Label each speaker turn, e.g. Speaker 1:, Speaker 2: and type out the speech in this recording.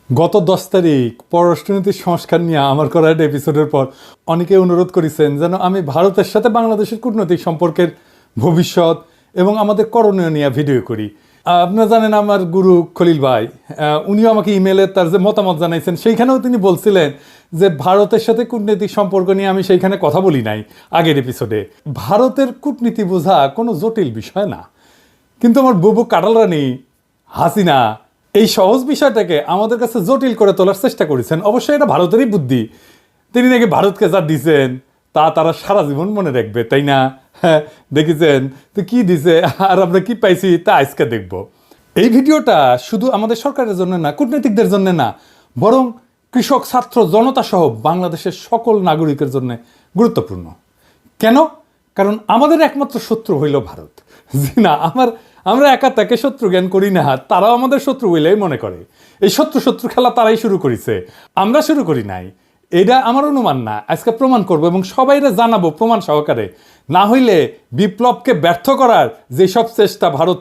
Speaker 1: গত 10 তারিখ পররাষ্ট্রনীতির সংস্কার নিয়ে আমার করা একটা এপিসোডের পর অনেকে অনুরোধ করেছেন যেন আমি ভারতের সাথে বাংলাদেশের কূটনৈতিক সম্পর্কের ভবিষ্যৎ এবং আমাদের করণীয় নিয়ে ভিডিও করি। আপনারা জানেন আমার গুরু খলিল ভাই, উনিও আমাকে ইমেলে তার যে মতামত জানাইছেন সেইখানেও তিনি বলছিলেন যে ভারতের সাথে কূটনৈতিক সম্পর্ক নিয়ে আমি সেইখানে কথা বলি নাই আগের এপিসোডে। ভারতের কূটনীতি বোঝা কোনো জটিল বিষয় না, কিন্তু আমার বুবু কাটাল রানী হাসিনা এই সহজ বিষয়টাকে আমাদের কাছে জটিল করে তোলার চেষ্টা করেছেন। অবশ্যই এটা ভারতেরই বুদ্ধি। তিনি নাকি ভারতকে যা দিছেন তা তারা সারা জীবন মনে রাখবে, তাই না? হ্যাঁ, দেখেছেন তো কি দিছে আর আমরা কি পাইছি তা আজকে দেখব। এই ভিডিওটা শুধু আমাদের সরকারের জন্য না, কূটনীতিকদের জন্য না, বরং কৃষক, ছাত্র, জনতা সহ বাংলাদেশের সকল নাগরিকের জন্য গুরুত্বপূর্ণ। কেন? কারণ আমাদের একমাত্র শত্রু হইল ভারত। জি না, আমরা একা তাকে শত্রু জ্ঞান করি না, তারাও আমাদের শত্রু বলেই মনে করে। এই শত্রু খেলা তারাই শুরু করেছে, আমরা শুরু করি নাই। এটা আমার অনুমান না, আজকে প্রমাণ করব এবং সবাইরে জানাবো প্রমাণ সহকারে। না হইলে বিপ্লবকে ব্যর্থ করার যেসব চেষ্টা ভারত